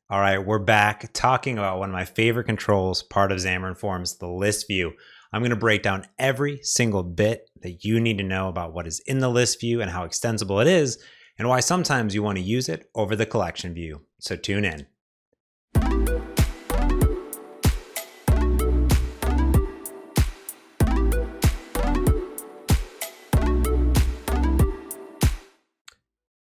All right, we're back talking about one of my favorite controls, part of Xamarin.Forms, the list view. I'm going to break down every single bit that you need to know about what is in the list view and how extensible it is, and why sometimes you want to use it over the collection view. So tune in.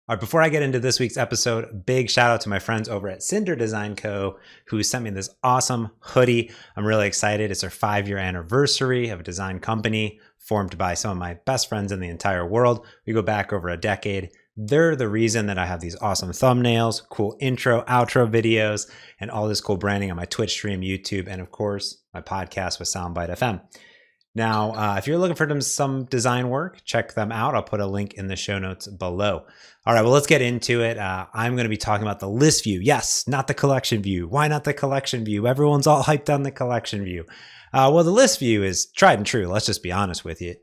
All right, before I get into this week's episode, big shout out to my friends over at Cinder Design Co. who sent me this awesome hoodie. I'm really excited. It's our 5-year anniversary of a design company formed by some of my best friends in the entire world. We go back over a decade. They're the reason that I have these awesome thumbnails, cool intro, outro videos, and all this cool branding on my Twitch stream, YouTube, and of course, my podcast with Soundbite FM. Now, if you're looking for some design work, check them out. I'll put a link in the show notes below. All right, well, let's get into it. I'm going to be talking about the list view. Yes, not the collection view. Why not the collection view? Everyone's all hyped on the collection view. Well, the list view is tried and true. Let's just be honest with you.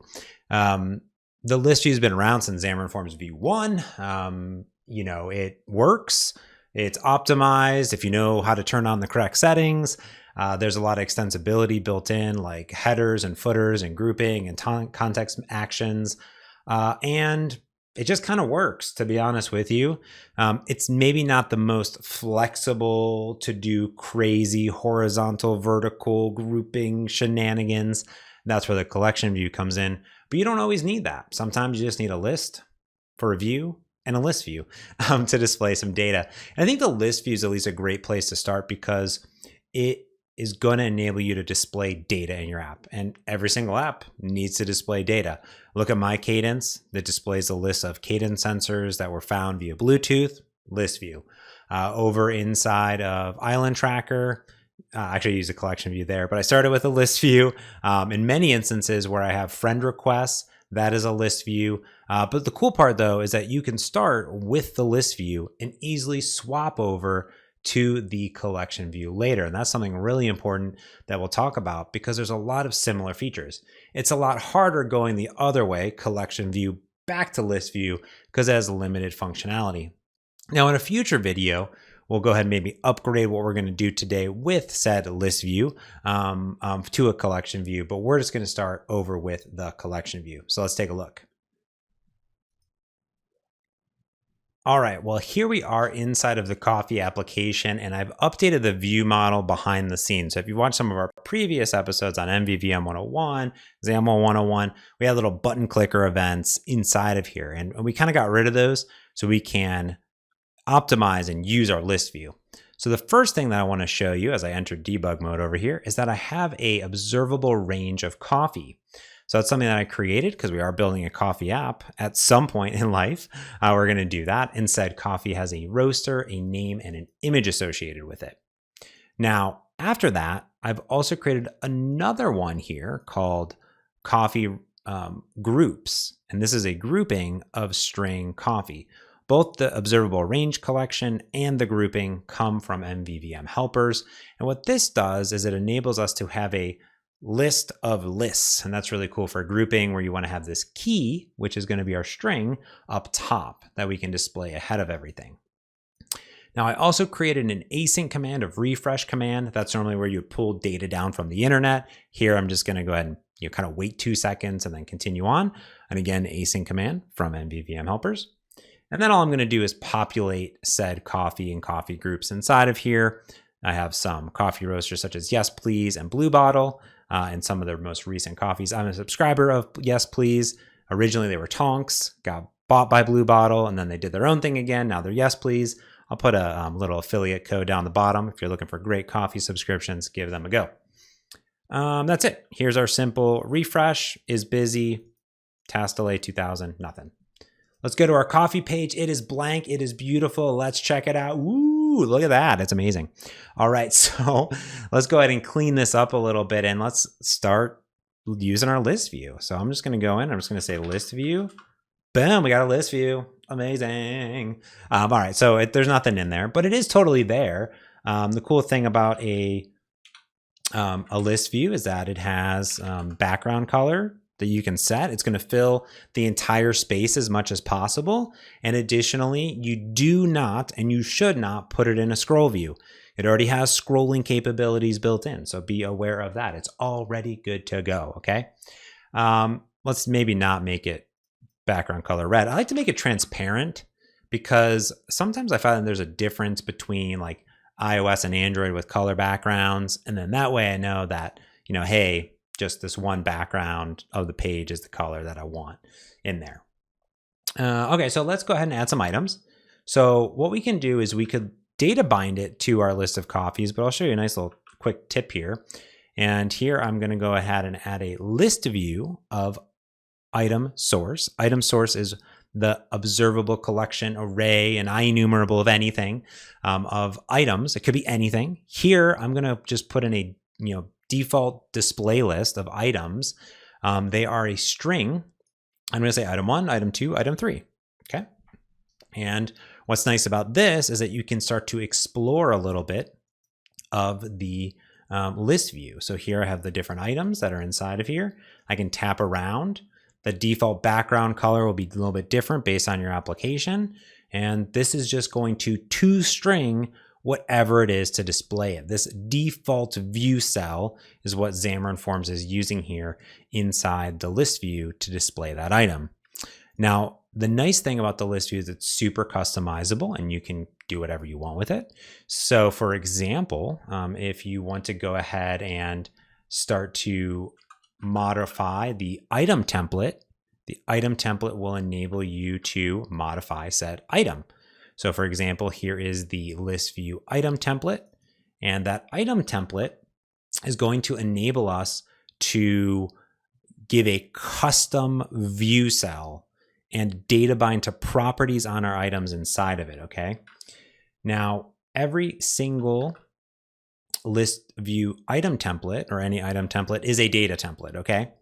The list view has been around since Xamarin.Forms V1. It works. It's optimized if you know how to turn on the correct settings. There's a lot of extensibility built in, like headers and footers and grouping and context actions. And it just kind of works, to be honest with you. It's maybe not the most flexible to do crazy horizontal, vertical grouping shenanigans. That's where the collection view comes in. But you don't always need that. Sometimes you just need a list for a view and a list view to display some data. And I think the list view is at least a great place to start because it is going to enable you to display data in your app. And every single app needs to display data. Look at my Cadence that displays a list of cadence sensors that were found via Bluetooth, list view. Over inside of Island Tracker, actually I use a collection view there, but I started with a list view. In many instances where I have friend requests, that is a list view. But the cool part though is that you can start with the list view and easily swap over to the collection view later. And that's something really important that we'll talk about because there's a lot of similar features. It's a lot harder going the other way, collection view back to list view, because it has limited functionality. Now in a future video, we'll go ahead and maybe upgrade what we're going to do today with said list view to a collection view, but we're just going to start over with the collection view. So let's take a look. All right, well, here we are inside of the Coffee application, and I've updated the ViewModel behind the scenes. So if you watch some of our previous episodes on MVVM 101, XAML 101, we had little button clicker events inside of here, and we kind of got rid of those so we can optimize and use our list view. So the first thing that I want to show you as I enter debug mode over here is that I have a observable range of coffee. So that's something that I created because we are building a coffee app at some point in life. We're going to do that. Instead, coffee has a roaster, a name, and an image associated with it. Now, after that, I've also created another one here called coffee groups. And this is a grouping of string coffee. Both the observable range collection and the grouping come from MVVM helpers. And what this does is it enables us to have a list of lists. And that's really cool for grouping where you want to have this key, which is going to be our string up top that we can display ahead of everything. Now I also created an async command of refresh command. That's normally where you pull data down from the internet. Here, I'm just going to go ahead and kind of wait 2 seconds and then continue on. And again, async command from MVVM helpers. And then all I'm going to do is populate said coffee and coffee groups inside of here. I have some coffee roasters such as Yes Please and Blue Bottle. And some of their most recent coffees. I'm a subscriber of Yes Please. Originally they were Tonks, got bought by Blue Bottle, and then they did their own thing again. Now they're Yes Please. I'll put a little affiliate code down the bottom. If you're looking for great coffee subscriptions, give them a go. That's it. Here's our simple refresh, is busy, task delay 2000, nothing. Let's go to our coffee page. It is blank. It is beautiful. Let's check it out. Woo, look at that. It's amazing. All right, so let's go ahead and clean this up a little bit and let's start using our list view. So I'm just going to go in. I'm just going to say list view. Boom, we got a list view. Amazing. All right, so there's nothing in there, but it is totally there. The cool thing about a list view is that it has background color, that you can set. It's going to fill the entire space as much as possible. And additionally, you do not and you should not put it in a scroll view. It already has scrolling capabilities built in, so be aware of that. It's already good to go, okay? Let's maybe not make it background color red. I like to make it transparent because sometimes I find that there's a difference between like iOS and Android with color backgrounds. And then that way I know that, you know, hey, just this one background of the page is the color that I want in there. Okay, so let's go ahead and add some items. So what we can do is we could data bind it to our list of coffees, but I'll show you a nice little quick tip here. And here I'm going to go ahead and add a list view of item source. Item source is the observable collection array and IEnumerable of anything of items. It could be anything. Here I'm going to just put in a default display list of items. They are a string. I'm going to say item 1, item 2, item 3. Okay. And what's nice about this is that you can start to explore a little bit of the list view. So here I have the different items that are inside of here. I can tap around. The default background color will be a little bit different based on your application. And this is just going to toString whatever it is to display it. This default view cell is what Xamarin.Forms is using here inside the list view to display that item. Now, the nice thing about the list view is it's super customizable and you can do whatever you want with it. So for example, if you want to go ahead and start to modify the item template will enable you to modify said item. So for example, here is the list view item template, and that item template is going to enable us to give a custom view cell and data bind to properties on our items inside of it, okay? Now, every single list view item template or any item template is a data template, okay?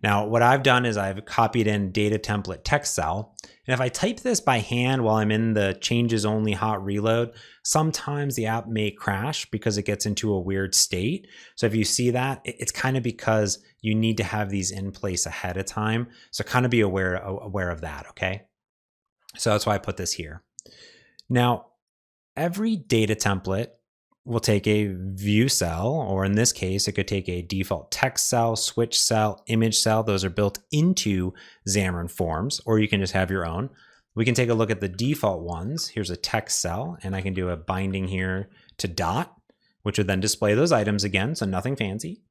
Now, what I've done is I've copied in data template text cell. And if I type this by hand while I'm in the changes only hot reload, sometimes the app may crash because it gets into a weird state. So if you see that, it's kind of because you need to have these in place ahead of time. So kind of be aware of that, okay? So that's why I put this here. Now, every data template will take a view cell, or in this case, it could take a default text cell, switch cell, image cell. Those are built into Xamarin.Forms, or you can just have your own. We can take a look at the default ones. Here's a text cell, and I can do a binding here to dot, which would then display those items again, so nothing fancy.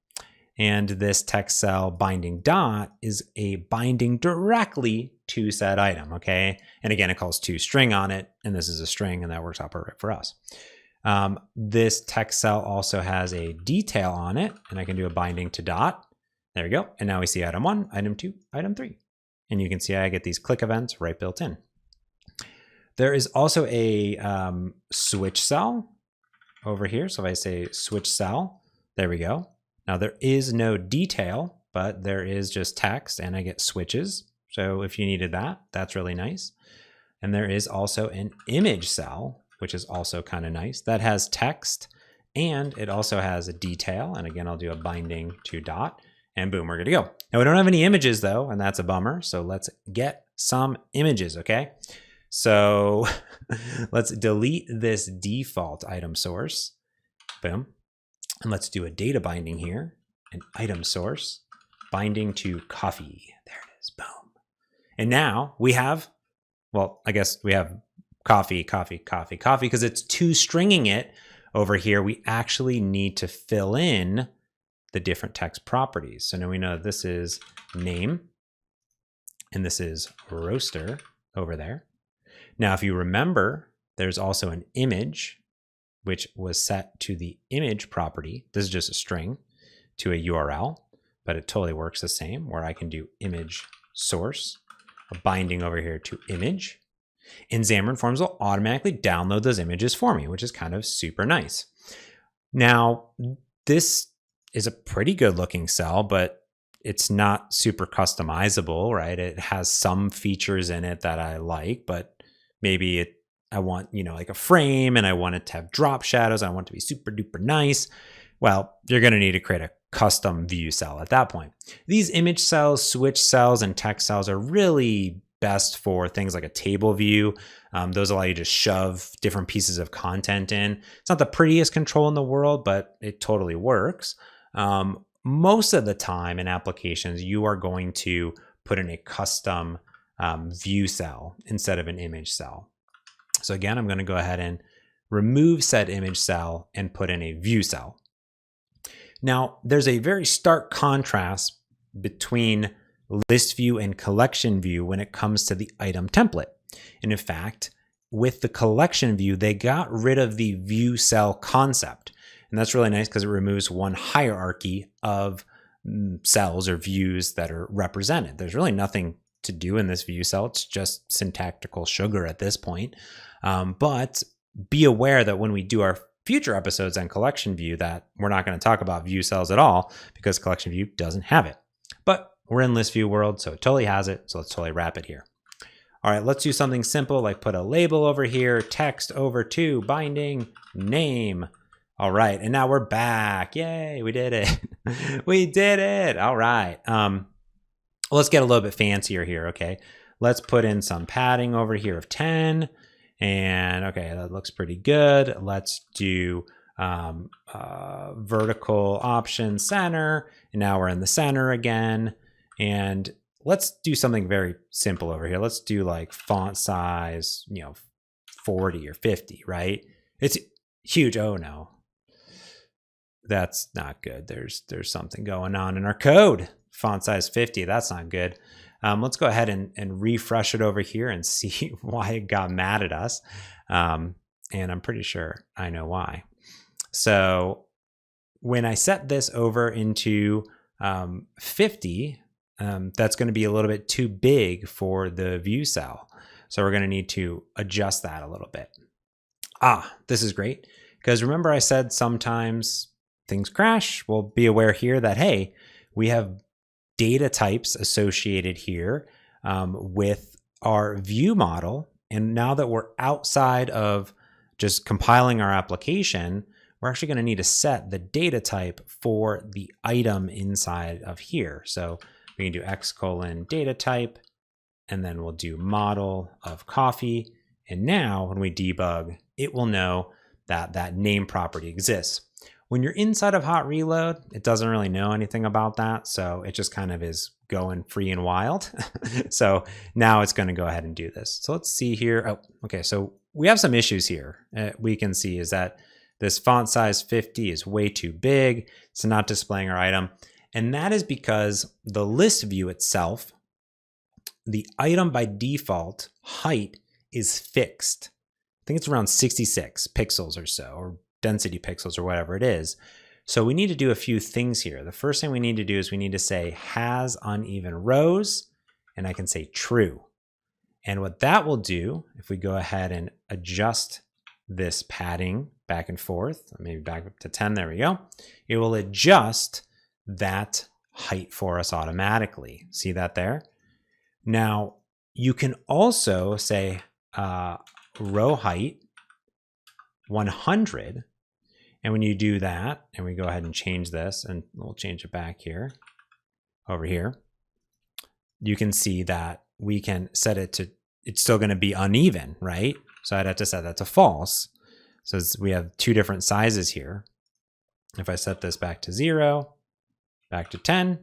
And this text cell binding dot is a binding directly to said item, okay? And again, it calls toString on it, and this is a string, and that works out perfect for us. This text cell also has a detail on it, and I can do a binding to dot. There we go. And now we see item 1, item 2, item 3. And you can see I get these click events right built in. There is also a switch cell over here. So if I say switch cell, there we go. Now there is no detail, but there is just text and I get switches. So if you needed that, that's really nice. And there is also an image cell, which is also kind of nice. That has text and it also has a detail. And again, I'll do a binding to dot and boom, we're good to go. Now we don't have any images though, and that's a bummer. So let's get some images, okay? So let's delete this default item source, boom. And let's do a data binding here, an item source, binding to coffee. There it is, boom. And now we have, well, I guess we have coffee, coffee, coffee, coffee, because it's toStringing it over here. We actually need to fill in the different text properties. So now we know this is name and this is roaster over there. Now, if you remember, there's also an image, which was set to the image property. This is just a string to a URL, but it totally works the same, where I can do image source, a binding over here to image, and Xamarin.Forms will automatically download those images for me, which is kind of super nice. Now, this is a pretty good looking cell, but it's not super customizable, right? It has some features in it that I like, but maybe I want, like a frame and I want it to have drop shadows. I want it to be super duper nice. Well, you're going to need to create a custom view cell at that point. These image cells, switch cells, and text cells are really best for things like a table view. Those allow you to shove different pieces of content in. It's not the prettiest control in the world, but it totally works. Most of the time in applications, you are going to put in a custom view cell instead of an image cell. So again, I'm going to go ahead and remove said image cell and put in a view cell. Now, there's a very stark contrast between ListView and collection view when it comes to the item template. And in fact, with the collection view, they got rid of the view cell concept. And that's really nice because it removes one hierarchy of cells or views that are represented. There's really nothing to do in this view cell. It's just syntactical sugar at this point. But be aware that when we do our future episodes on collection view, that we're not going to talk about view cells at all because collection view doesn't have it. But we're in ListView world, so it totally has it. So let's totally wrap it here. All right, let's do something simple like put a label over here, text over to binding name. All right, and now we're back. Yay, we did it. We did it. All right. Let's get a little bit fancier here, okay? Let's put in some padding over here of 10. And okay, that looks pretty good. Let's do vertical option center. And now we're in the center again. And let's do something very simple over here. Let's do like font size, 40 or 50, right? It's huge. Oh no, that's not good. There's something going on in our code. Font size 50, that's not good. Let's go ahead and refresh it over here and see why it got mad at us. And I'm pretty sure I know why. So when I set this over into 50, that's going to be a little bit too big for the view cell. So we're going to need to adjust that a little bit. This is great. Because remember I said sometimes things crash. Well, be aware here that, hey, we have data types associated here with our view model. And now that we're outside of just compiling our application, we're actually going to need to set the data type for the item inside of here. So we can do x:\data type, and then we'll do model of coffee. And now when we debug, it will know that that name property exists. When you're inside of hot reload, it doesn't really know anything about that. So it just kind of is going free and wild. So now it's going to go ahead and do this. So let's see here. Oh, okay. So we have some issues here. We can see is that this font size 50 is way too big. It's not displaying our item. And that is because the list view itself, the item by default height is fixed. I think it's around 66 pixels or so, or density pixels or whatever it is. So we need to do a few things here. The first thing we need to do is we need to say has uneven rows, and I can say true. And what that will do, if we go ahead and adjust this padding back and forth, maybe back up to 10, there we go. It will adjust that height for us automatically. See that there? Now you can also say row height 100. And when you do that, and we go ahead and change this, and we'll change it back here, over here, you can see that we can set it to, it's still going to be uneven, right? So I'd have to set that to false. So we have two different sizes here. If I set this back to 0, back to 10,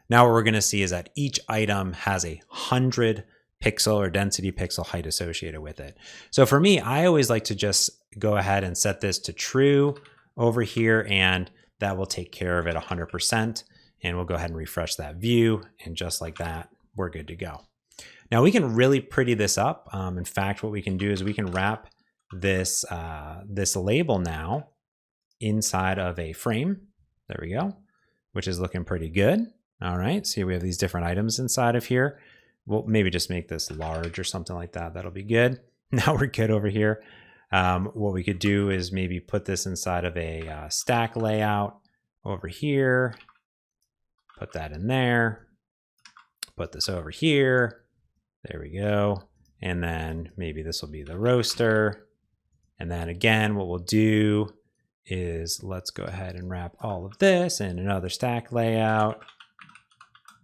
now what we're going to see is that each item has 100 pixel or density pixel height associated with it. So for me, I always like to just go ahead and set this to true over here, and that will take care of it 100%. And we'll go ahead and refresh that view, and just like that, we're good to go. Now we can really pretty this up. In fact, what we can do is we can wrap this, this label now inside of a frame. There we go, which is looking pretty good. All right, see, we have these different items inside of here. We'll maybe just make this large or something like that. That'll be good. Now we're good over here. What we could do is maybe put this inside of a stack layout over here. Put that in there. Put this over here. There we go. And then maybe this will be the roaster. And then again, what we'll do is let's go ahead and wrap all of this in another stack layout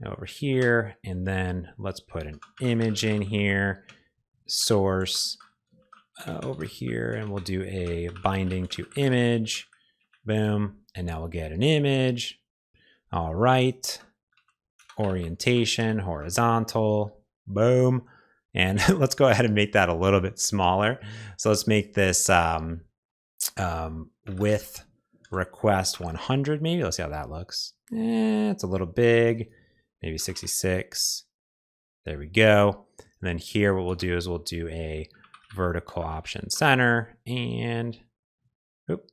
over here. And then let's put an image in here, source over here, and we'll do a binding to image. Boom. And now we'll get an image. All right. Orientation, horizontal. Boom. And let's go ahead and make that a little bit smaller. So let's make this width request 100 maybe. Let's see how that looks. It's a little big. Maybe 66. There we go. And then here what we'll do is we'll do a vertical option center and oop.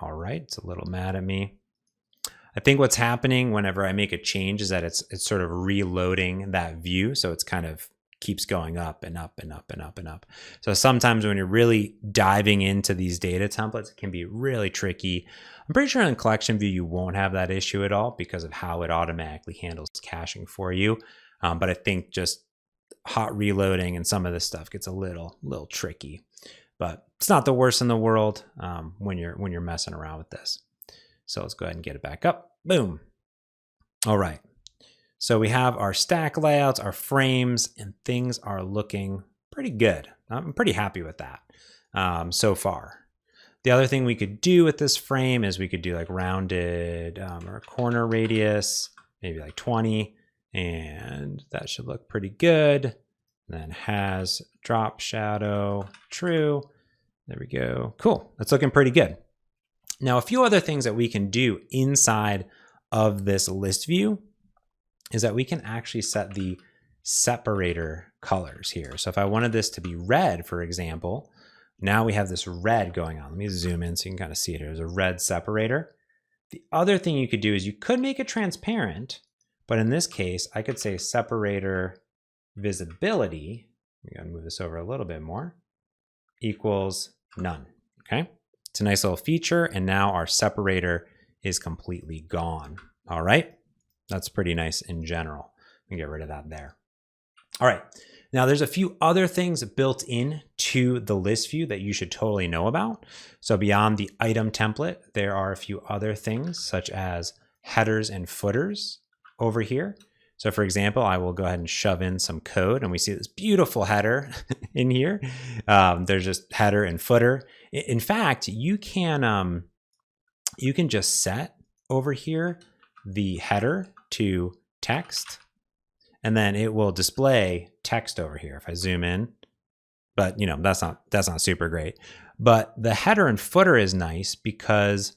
All right, it's a little mad at me. I think what's happening whenever I make a change is that it's sort of reloading that view. So it's kind of keeps going up and up and up and up and up. So sometimes when you're really diving into these data templates, it can be really tricky. I'm pretty sure in collection view, you won't have that issue at all because of how it automatically handles caching for you. But I think just hot reloading and some of this stuff gets a little tricky, but it's not the worst in the world when you're messing around with this. So let's go ahead and get it back up. Boom. All right. So we have our stack layouts, our frames, and things are looking pretty good. I'm pretty happy with that so far. The other thing we could do with this frame is we could do like rounded or corner radius, maybe like 20, and that should look pretty good. And then has drop shadow true. There we go. Cool. That's looking pretty good. Now, a few other things that we can do inside of this list view is that we can actually set the separator colors here. So if I wanted this to be red, for example, now we have this red going on. Let me zoom in so you can kind of see it. There's a red separator. The other thing you could do is you could make it transparent, but in this case, I could say separator visibility. We gotta move this over a little bit more, equals none, okay? It's a nice little feature, and now our separator is completely gone, all right? That's pretty nice in general. We can get rid of that there. All right, now there's a few other things built in to the list view that you should totally know about. So beyond the item template, there are a few other things such as headers and footers over here. So for example, I will go ahead and shove in some code and we see this beautiful header in here. There's just header and footer. In fact, you can just set over here the header to text, and then it will display text over here if I zoom in. But you know, that's not super great. But the header and footer is nice because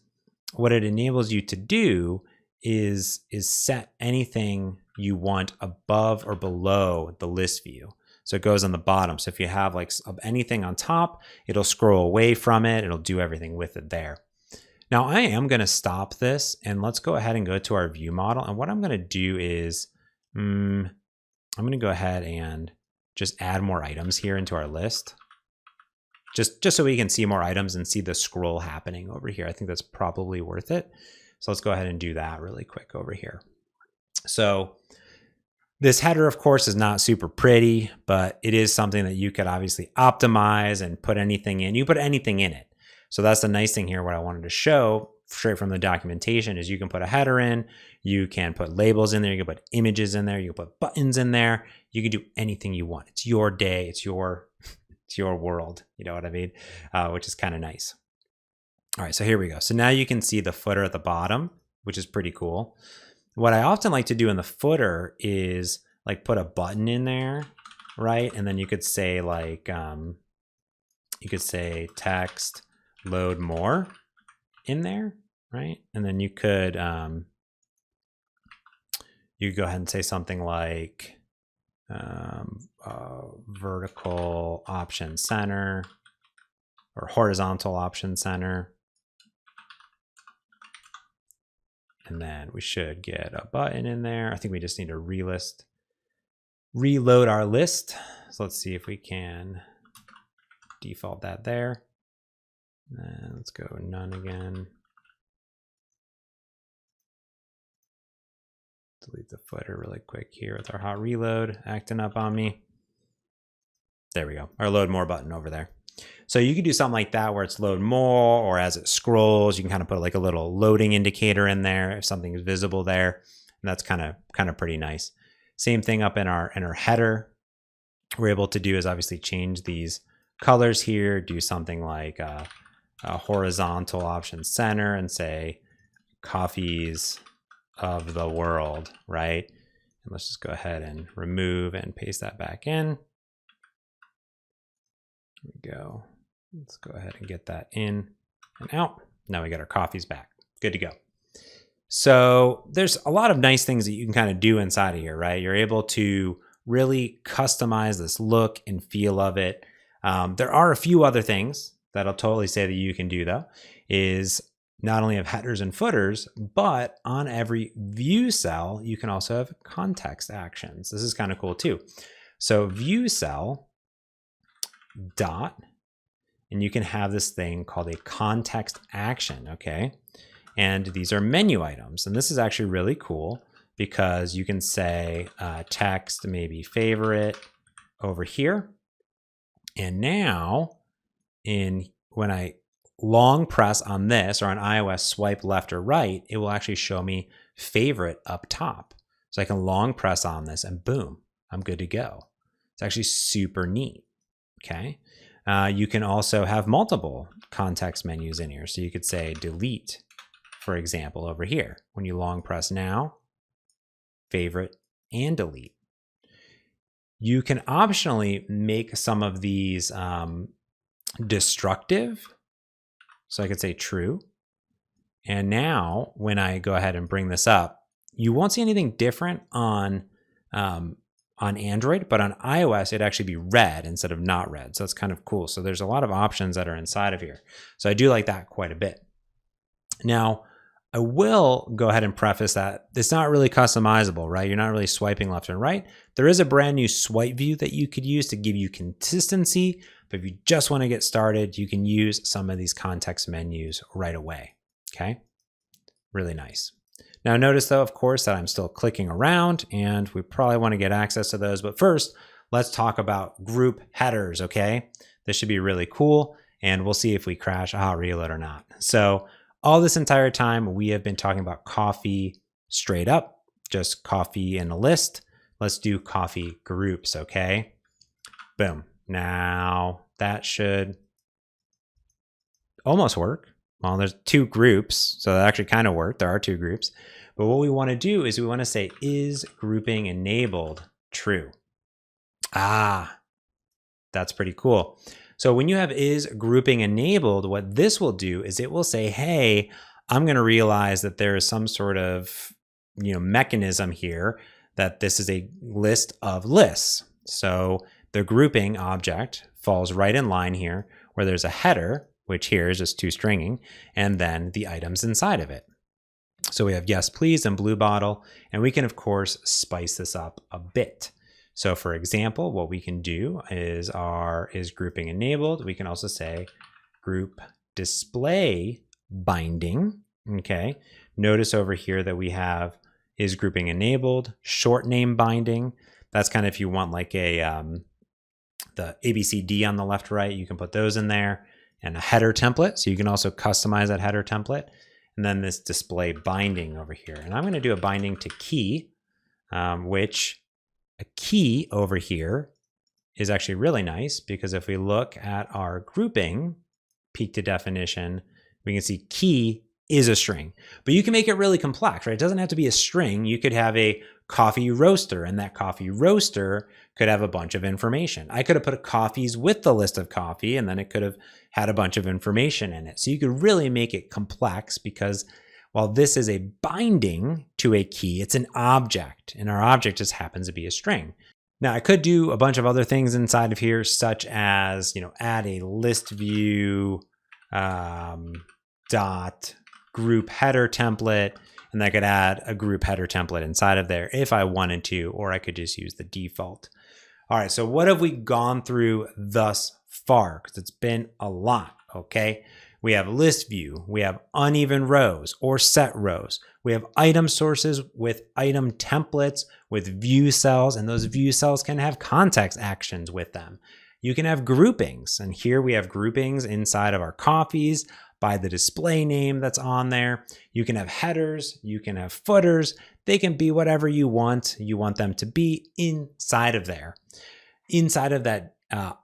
what it enables you to do is set anything you want above or below the list view. So it goes on the bottom. So if you have like anything on top, it'll scroll away from it. It'll do everything with it there. Now I am going to stop this and let's go ahead and go to our view model. And what I'm going to do is I'm going to go ahead and just add more items here into our list. Just so we can see more items and see the scroll happening over here. I think that's probably worth it. So let's go ahead and do that really quick over here. So this header, of course, is not super pretty, but it is something that you could obviously optimize and put anything in. You put anything in it. So that's the nice thing here. What I wanted to show straight from the documentation is you can put a header in, you can put labels in there, you can put images in there, you can put buttons in there. You can do anything you want. It's your day. It's your world. You know what I mean? Which is kind of nice. All right, so here we go. So now you can see the footer at the bottom, which is pretty cool. What I often like to do in the footer is like put a button in there, right? And then you could say like, you could say text load more in there, right? And then you could go ahead and say something like vertical option center or horizontal option center. And then we should get a button in there. I think we just need to reload our list. So let's see if we can default that there. And let's go none again. Delete the footer really quick here with our hot reload acting up on me. There we go. Our load more button over there. So you could do something like that where it's load more, or as it scrolls, you can kind of put like a little loading indicator in there if something is visible there. And that's kind of pretty nice. Same thing up in our header. We're able to do is obviously change these colors here, do something like a horizontal option center and say coffees of the world, right? And let's just go ahead and remove and paste that back in. There we go. Let's go ahead and get that in and out. Now we got our coffees back. Good to go. So there's a lot of nice things that you can kind of do inside of here, right? You're able to really customize this look and feel of it. There are a few other things that I'll totally say that you can do though, is not only have headers and footers, but on every view cell, you can also have context actions. This is kind of cool too. So view cell dot, and you can have this thing called a context action, okay? And these are menu items. And this is actually really cool because you can say text, maybe favorite over here. And now when I long press on this, or on iOS swipe left or right, it will actually show me favorite up top. So I can long press on this and boom, I'm good to go. It's actually super neat, okay? You can also have multiple context menus in here. So you could say delete, for example, over here. When you long press now, favorite and delete. You can optionally make some of these destructive. So I could say true. And now when I go ahead and bring this up, you won't see anything different on Android, but on iOS, it'd actually be red instead of not red. So it's kind of cool. So there's a lot of options that are inside of here. So I do like that quite a bit. Now, I will go ahead and preface that it's not really customizable, right? You're not really swiping left and right. There is a brand new swipe view that you could use to give you consistency. But if you just want to get started, you can use some of these context menus right away, okay? Really nice. Now notice though, of course, that I'm still clicking around and we probably want to get access to those. But first, let's talk about group headers, okay? This should be really cool and we'll see if we crash a hot reload or not. So all this entire time, we have been talking about coffee straight up, just coffee in a list. Let's do coffee groups, okay? Boom. Now that should almost work. Well, there's two groups, so that actually kind of worked. There are two groups. But what we want to do is we want to say, is grouping enabled true? Ah, that's pretty cool. So when you have is grouping enabled, what this will do is it will say, hey, I'm going to realize that there is some sort of mechanism here that this is a list of lists. So the grouping object falls right in line here where there's a header, which here is just toStringing, and then the items inside of it. So we have yes, please, and blue bottle, and we can, of course, spice this up a bit. So for example, what we can do is is grouping enabled. We can also say group display binding, okay? Notice over here that we have is grouping enabled, short name binding. That's kind of if you want like the ABCD on the left, right, you can put those in there, and a header template. So you can also customize that header template. And then this display binding over here. And I'm going to do a binding to key, which a key over here is actually really nice because if we look at our grouping, peek to definition, we can see key is a string. But you can make it really complex, right? It doesn't have to be a string. You could have a coffee roaster, and that coffee roaster could have a bunch of information. I could have put coffees with the list of coffee, and then it could have had a bunch of information in it. So you could really make it complex because while this is a binding to a key, it's an object, and our object just happens to be a string. Now I could do a bunch of other things inside of here, such as add a ListView dot group header template, and I could add a group header template inside of there if I wanted to, or I could just use the default. All right, so what have we gone through thus far? Because it's been a lot, okay? We have list view, we have uneven rows or set rows. We have item sources with item templates with view cells, and those view cells can have context actions with them. You can have groupings, and here we have groupings inside of our coffees by the display name that's on there. You can have headers, you can have footers. They can be whatever you want them to be inside of there. Inside of that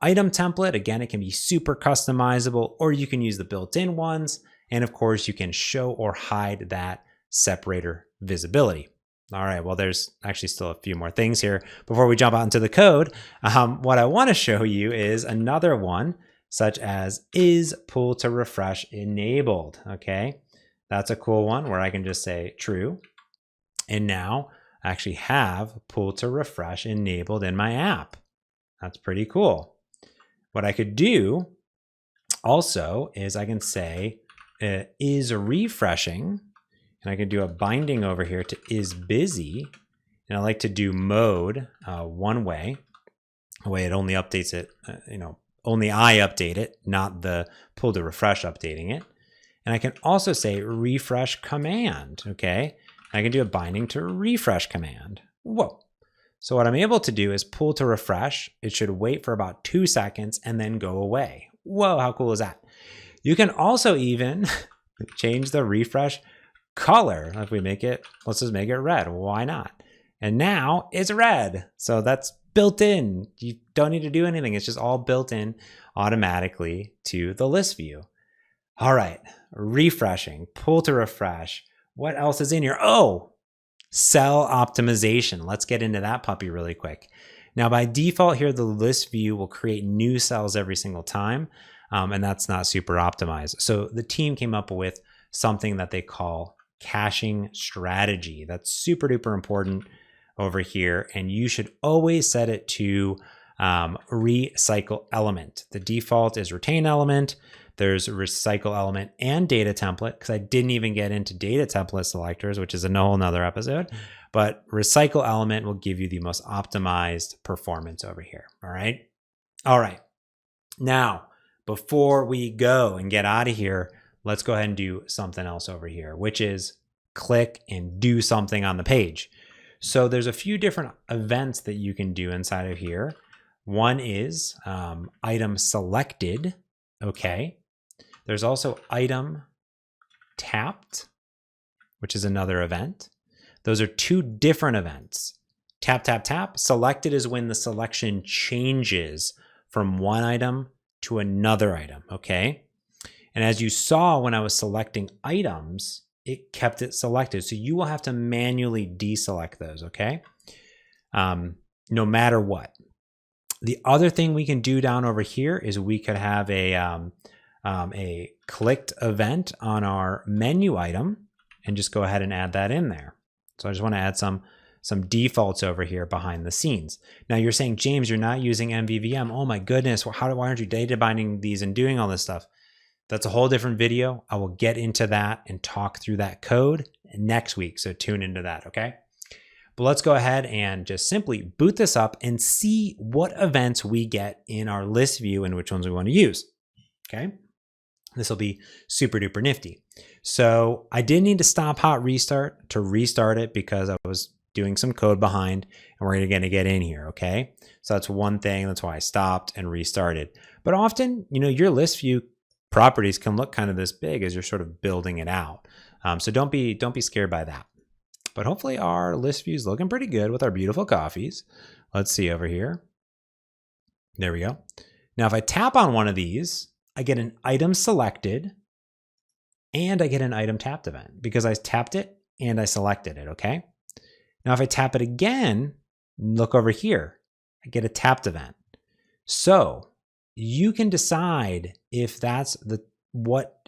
item template, again, it can be super customizable, or you can use the built-in ones. And of course, you can show or hide that separator visibility. All right, well, there's actually still a few more things here. Before we jump out into the code, what I want to show you is another one, such as is pull to refresh enabled, okay? That's a cool one where I can just say true. And now I actually have pull to refresh enabled in my app. That's pretty cool. What I could do also is I can say is refreshing, and I can do a binding over here to is busy. And I like to do mode one way, a way it only updates it, only I update it, not the pull to refresh updating it. And I can also say refresh command, okay? I can do a binding to refresh command. Whoa. So what I'm able to do is pull to refresh. It should wait for about 2 seconds and then go away. Whoa, how cool is that? You can also even change the refresh color. If we make it, let's just make it red. Why not? And now it's red. So that's built in. You don't need to do anything. It's just all built in automatically to the list view. All right, refreshing, pull to refresh. What else is in here? Oh, cell optimization. Let's get into that puppy really quick. Now, by default here, the list view will create new cells every single time, and that's not super optimized. So the team came up with something that they call CachingStrategy. That's super duper important over here, and you should always set it to recycle element. The default is retain element. There's recycle element and data template, because I didn't even get into data template selectors, which is a whole nother episode. But recycle element will give you the most optimized performance over here. All right. All right. Now, before we go and get out of here, let's go ahead and do something else over here, which is click and do something on the page. So there's a few different events that you can do inside of here. One is item selected. Okay. There's also item tapped, which is another event. Those are two different events. Tap, tap, tap. Selected is when the selection changes from one item to another item, okay? And as you saw when I was selecting items, it kept it selected. So you will have to manually deselect those, okay? No matter what. The other thing we can do down over here is we could have a clicked event on our menu item and just go ahead and add that in there. So I just want to add some defaults over here behind the scenes. Now you're saying, James, you're not using MVVM. Oh my goodness, why aren't you data binding these and doing all this stuff? That's a whole different video. I will get into that and talk through that code next week. So tune into that, okay? But let's go ahead and just simply boot this up and see what events we get in our list view and which ones we want to use, okay? This will be super duper nifty. So I did need to stop hot restart to restart it because I was doing some code behind, and we're going to get in here, okay? So that's one thing. That's why I stopped and restarted. But often, your list view properties can look kind of this big as you're sort of building it out. So don't be scared by that. But hopefully our list view is looking pretty good with our beautiful coffees. Let's see over here. There we go. Now, if I tap on one of these, I get an item selected and I get an item tapped event because I tapped it and I selected it, okay? Now, if I tap it again, look over here, I get a tapped event. So you can decide if that's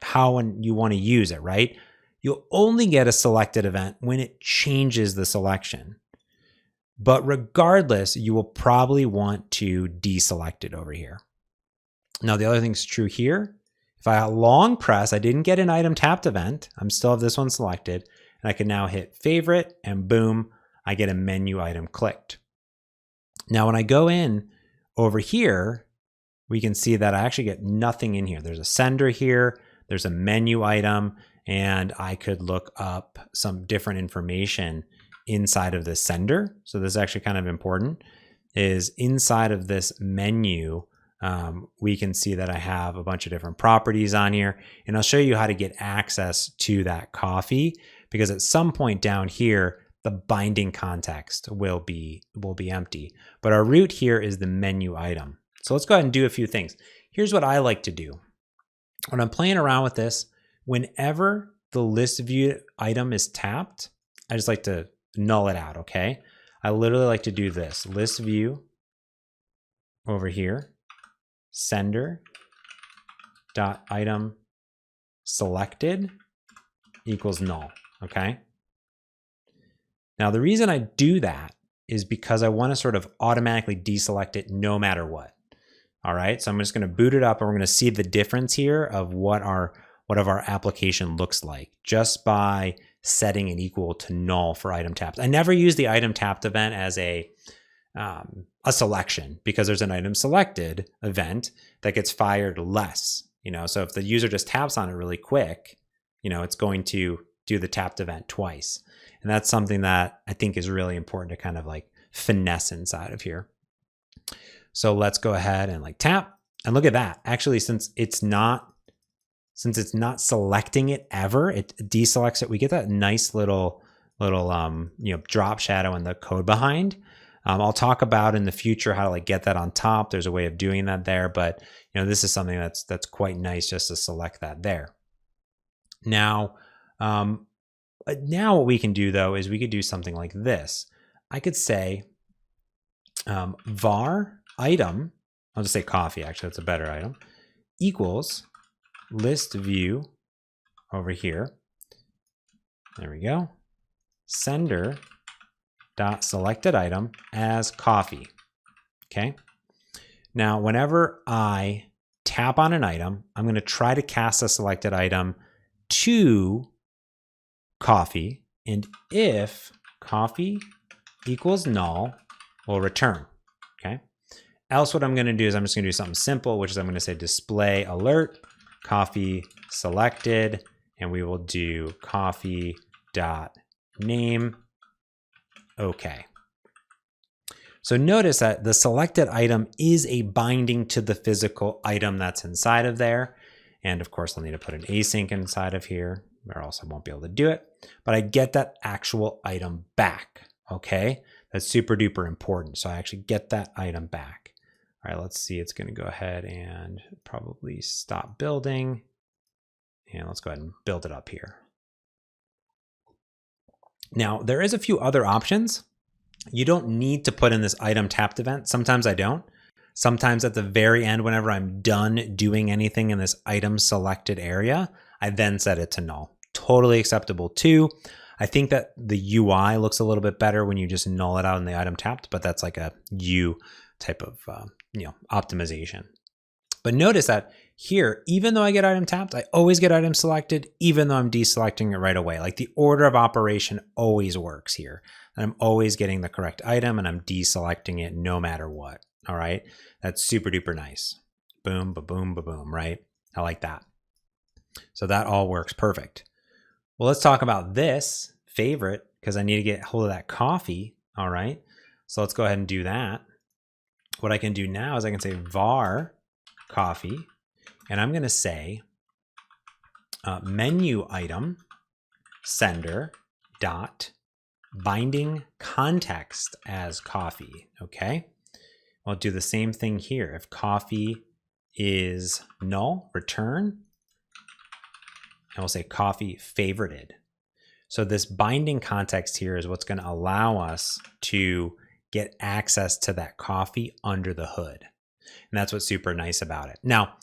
how you want to use it, right? You'll only get a selected event when it changes the selection. But regardless, you will probably want to deselect it over here. Now, the other thing's true here. If I long press, I didn't get an item tapped event. I'm still have this one selected. And I can now hit favorite and boom, I get a menu item clicked. Now, when I go in over here, we can see that I actually get nothing in here. There's a sender here. There's a menu item. And I could look up some different information inside of the sender. So this is actually kind of important, is inside of this menu, we can see that I have a bunch of different properties on here, and I'll show you how to get access to that coffee, because at some point down here, the binding context will be empty. But our root here is the menu item. So let's go ahead and do a few things. Here's what I like to do. When I'm playing around with this, whenever the list view item is tapped, I just like to null it out, okay? I literally like to do this. List view over here, sender dot item selected equals null, okay? Now the reason I do that is because I want to sort of automatically deselect it no matter what. All right, so I'm just going to boot it up, and we're going to see the difference here of what our application looks like just by setting it equal to null for item tapped. I never use the item tapped event as a selection, because there's an item selected event that gets fired less. So if the user just taps on it really quick, it's going to do the tapped event twice. And that's something that I think is really important to kind of like finesse inside of here. So let's go ahead and like tap, and look at that. Actually, since it's not selecting it ever, it deselects it. We get that nice little drop shadow in the code behind. I'll talk about in the future how to like get that on top. There's a way of doing that there, but this is something that's quite nice just to select that there. Now what we can do though is we could do something like this. I could say var item, I'll just say coffee, actually that's a better item, equals list view over here. There we go. Sender dot selected item as coffee. Okay. Now, whenever I tap on an item, I'm going to try to cast a selected item to coffee, and if coffee equals null, we'll return. Okay. Else, what I'm going to do is I'm just going to do something simple, which is I'm going to say display alert coffee selected, and we will do coffee dot name. Okay. So notice that the selected item is a binding to the physical item that's inside of there. And of course, I'll need to put an async inside of here, or else I won't be able to do it. But I get that actual item back. Okay. That's super duper important. So I actually get that item back. All right, let's see. It's going to go ahead and probably stop building. And let's go ahead and build it up here. Now, there is a few other options. You don't need to put in this item tapped event. Sometimes I don't. Sometimes at the very end, whenever I'm done doing anything in this item selected area, I then set it to null. Totally acceptable too. I think that the UI looks a little bit better when you just null it out in the item tapped, but that's like a U type of optimization. But notice that here, even though I get item tapped, I always get item selected, even though I'm deselecting it right away. Like the order of operation always works here. And I'm always getting the correct item, and I'm deselecting it no matter what. All right. That's super duper nice. Boom, ba-boom, ba-boom, right? I like that. So that all works perfect. Well, let's talk about this favorite, because I need to get hold of that coffee. All right. So let's go ahead and do that. What I can do now is I can say var coffee, and I'm going to say menu item sender dot binding context as coffee. Okay. I'll do the same thing here. If coffee is null, return, and we'll say coffee favorited. So this binding context here is what's going to allow us to get access to that coffee under the hood. And that's what's super nice about it. Now,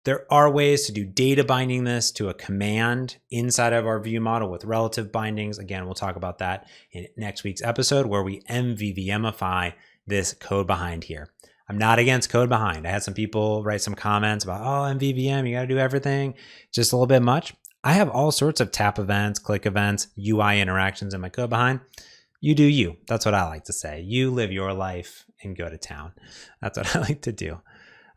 there are ways to do data binding this to a command inside of our view model with relative bindings. Again, we'll talk about that in next week's episode, where we MVVMify this code behind here. I'm not against code behind. I had some people write some comments about, oh, MVVM, you got to do everything. Just a little bit much. I have all sorts of tap events, click events, UI interactions in my code behind. You do you. That's what I like to say. You live your life and go to town. That's what I like to do.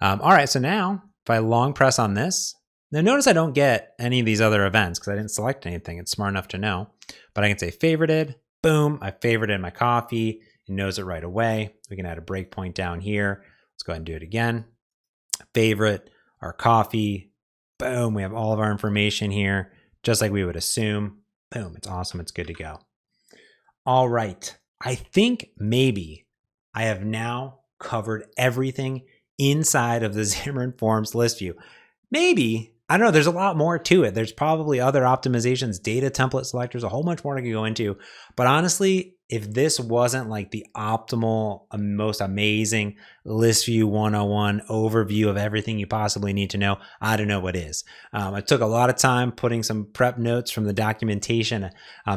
All right, so now if I long press on this, now notice I don't get any of these other events because I didn't select anything. It's smart enough to know. But I can say favorited. Boom, I favorited my coffee. It knows it right away. We can add a breakpoint down here. Let's go ahead and do it again. favorite, our coffee. Boom, we have all of our information here, just like we would assume. Boom, it's awesome. It's good to go. All right. I think maybe I have now covered everything inside of the Xamarin.Forms ListView. Maybe, I don't know, there's a lot more to it. There's probably other optimizations, data template selectors, a whole bunch more I could go into. But honestly, if this wasn't like the optimal, most amazing ListView 101 overview of everything you possibly need to know, I don't know what is. I took a lot of time putting some prep notes from the documentation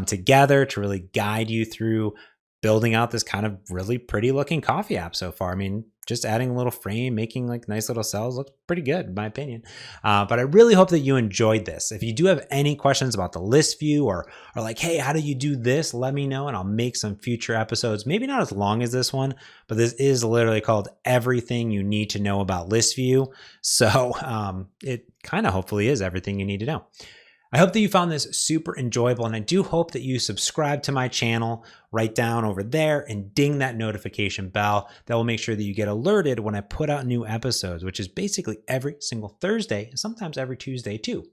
together to really guide you through building out this kind of really pretty looking coffee app so far. I mean, just adding a little frame, making like nice little cells looks pretty good in my opinion. But I really hope that you enjoyed this. If you do have any questions about the list view or like, hey, how do you do this? Let me know and I'll make some future episodes. Maybe not as long as this one, but this is literally called Everything You Need to Know About List View. So it kind of hopefully is everything you need to know. I hope that you found this super enjoyable, and I do hope that you subscribe to my channel right down over there and ding that notification bell. That will make sure that you get alerted when I put out new episodes, which is basically every single Thursday, and sometimes every Tuesday too.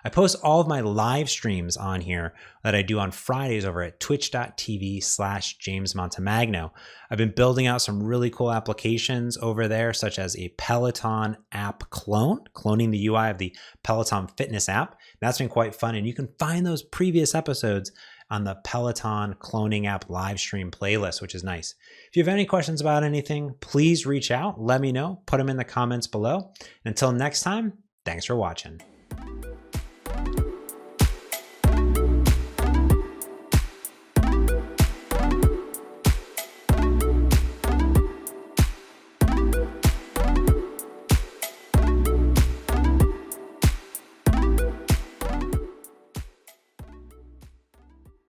I post all of my live streams on here that I do on Fridays over at twitch.tv/JamesMontemagno. I've been building out some really cool applications over there, such as a Peloton app cloning the UI of the Peloton fitness app. That's been quite fun. And you can find those previous episodes on the Peloton cloning app live stream playlist, which is nice. If you have any questions about anything, please reach out. Let me know. Put them in the comments below. Until next time, thanks for watching.